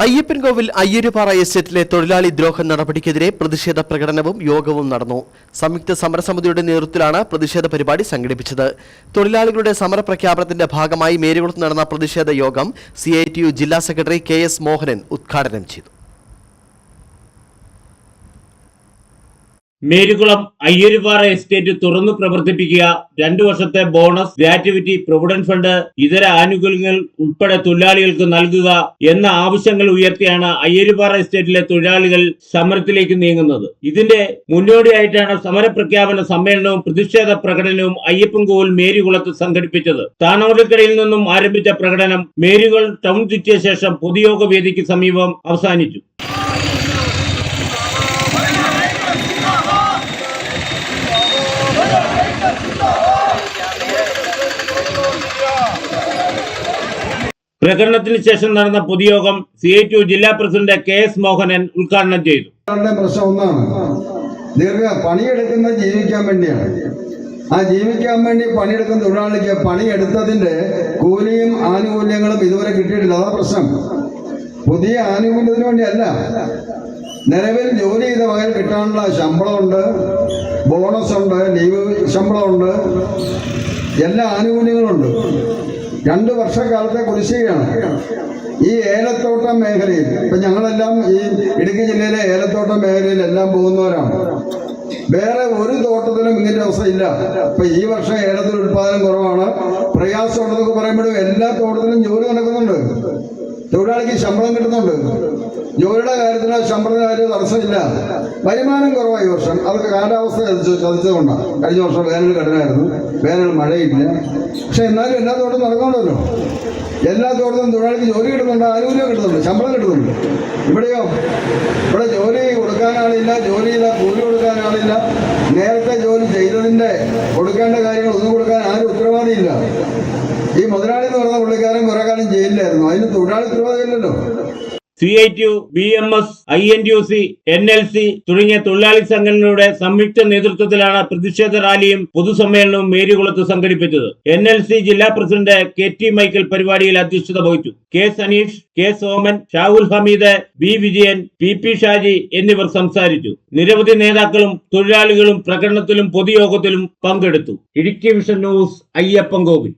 അയ്യപ്പൻകോവിൽ അയ്യരുപാറ എസ്റ്റേറ്റിലെ തൊഴിലാളി ദ്രോഹ നടപടിക്കെതിരെ പ്രതിഷേധ പ്രകടനവും യോഗവും നടന്നു. സംയുക്ത സമരസമിതിയുടെ നേതൃത്വത്തിലാണ് പ്രതിഷേധ പരിപാടി സംഘടിപ്പിച്ചത്. തൊഴിലാളികളുടെ സമരപ്രഖ്യാപനത്തിന്റെ ഭാഗമായി മേരികുളത്ത് നടന്ന പ്രതിഷേധ യോഗം CITU ജില്ലാ സെക്രട്ടറി KS മോഹനൻ ഉദ്ഘാടനം ചെയ്തു. മേരികുളം അയ്യരുപാറ എസ്റ്റേറ്റ് തുറന്നു പ്രവർത്തിപ്പിക്കുക, 2 വർഷത്തെ ബോണസ്, ഗ്രാറ്റുവിറ്റി, പ്രൊവിഡന്റ് ഫണ്ട്, ഇതര ആനുകൂല്യങ്ങൾ ഉൾപ്പെടെ തൊഴിലാളികൾക്ക് നൽകുക എന്ന ആവശ്യങ്ങൾ ഉയർത്തിയാണ് അയ്യരുപാറ എസ്റ്റേറ്റിലെ തൊഴിലാളികൾ സമരത്തിലേക്ക് നീങ്ങുന്നത്. ഇതിന്റെ മുന്നോടിയായിട്ടാണ് സമരപ്രഖ്യാപന സമ്മേളനവും പ്രതിഷേധ പ്രകടനവും അയ്യപ്പൻകോവിൽ മേരികുളത്ത് സംഘടിപ്പിച്ചത്. താണോലിക്കരയിൽ നിന്നും ആരംഭിച്ച പ്രകടനം മേരികുളം ടൗൺ ചുറ്റിയ ശേഷം പൊതുയോഗ വേദിക്ക് സമീപം അവസാനിച്ചു. പ്രകടനത്തിന് ശേഷം നടന്ന പൊതുയോഗം CITU ജില്ലാ പ്രസിഡന്റ് KS മോഹനൻ ഉദ്ഘാടനം ചെയ്തു. പ്രശ്നം ഒന്നാണ്, പണിയെടുക്കുന്ന ജീവിക്കാൻ വേണ്ടിയാണ്. ആ ജീവിക്കാൻ വേണ്ടി പണിയെടുക്കുന്ന തൊഴിലാളിക്ക് പണിയെടുത്തതിന്റെ കൂലിയും ആനുകൂല്യങ്ങളും ഇതുവരെ കിട്ടിയിട്ടില്ല. അതാ പ്രശ്നം. പുതിയ ആനുകൂല്യത്തിന് വേണ്ടിയല്ല, നിലവിൽ ജോലി ചെയ്ത വകയിൽ കിട്ടാനുള്ള ശമ്പളമുണ്ട്, ബോണസ് ഉണ്ട്, ലീവ് ശമ്പളമുണ്ട്, എല്ലാ ആനുകൂല്യങ്ങളുണ്ട്. 2 വർഷക്കാലത്തെ കുടിശ്ശികയാണ്. ഈ ഏലത്തോട്ടം മേഖലയിൽ ഇപ്പൊ ഞങ്ങളെല്ലാം ഈ ഇടുക്കി ജില്ലയിലെ ഏലത്തോട്ടം മേഖലയിൽ എല്ലാം പോകുന്നവരാണ്. വേറെ ഒരു തോട്ടത്തിലും ഇങ്ങനെ അവസ്ഥയില്ല. ഇപ്പൊ ഈ വർഷം ഏലത്തിൽ ഉത്പാദനം കുറവാണ്, പ്രയാസം ഉണ്ടെന്നൊക്കെ പറയുമ്പോഴും എല്ലാ തോട്ടത്തിലും ജോലി നടക്കുന്നുണ്ട്, തൊഴിലാളിക്ക് ശമ്പളം കിട്ടുന്നുണ്ട്. ജോലിയുടെ കാര്യത്തിന് ശമ്പളത്തിന്റെ കാര്യം തടസ്സമില്ല. വരുമാനം കുറവായി ഈ വർഷം. അതൊക്കെ കാലാവസ്ഥ ചതിച്ചതുകൊണ്ടാണ്. കഴിഞ്ഞ വർഷം വേനൽ കഠിനമായിരുന്നു, വേനൽ മഴയില്ല. പക്ഷെ എന്നാലും എല്ലാ തോട്ടം നടക്കണമല്ലോ. എല്ലാ തോട്ടത്തിലും തൊഴിലാളിക്ക് ജോലി കിട്ടുന്നുണ്ട്, ആനുകൂല്യം കിട്ടുന്നുണ്ട്, ശമ്പളം കിട്ടുന്നുണ്ട്. ഇവിടെ ജോലി കൊടുക്കാനാളില്ല, ജോലിയില്ല, കൂലി കൊടുക്കാനാളില്ല. നേരത്തെ ജോലി ചെയ്തതിന്റെ കൊടുക്കേണ്ട കാര്യങ്ങൾ ഒന്നും കൊടുക്കാൻ ആരും ഉത്തരവാദിയില്ല. ഈ മുതലാളി എന്ന് പറഞ്ഞ പുള്ളിക്കാരൻ കുറെ കാലം ജയിലിലായിരുന്നു, അതിന് തൊഴിലാളി ഉത്തരവാദിയില്ലല്ലോ. CITU, BMS, INTUC, NLC തുടങ്ങിയ തൊഴിലാളി സംഘടനകളുടെ സംയുക്ത നേതൃത്വത്തിലാണ് പ്രതിഷേധ റാലിയും പൊതുസമ്മേളനവും മേരികുളത്ത് സംഘടിപ്പിച്ചത്. NLC ജില്ലാ പ്രസിഡന്റ് KT മൈക്കൽ പരിപാടിയിൽ അധ്യക്ഷത വഹിച്ചു. K Saneesh, K Soman, Shahul Hameed, B Vijayan, PP Shaji എന്നിവർ സംസാരിച്ചു. നിരവധി നേതാക്കളും തൊഴിലാളികളും പ്രകടനത്തിലും പൊതുയോഗത്തിലും പങ്കെടുത്തു. Idukki vision news, Ayyappancoil.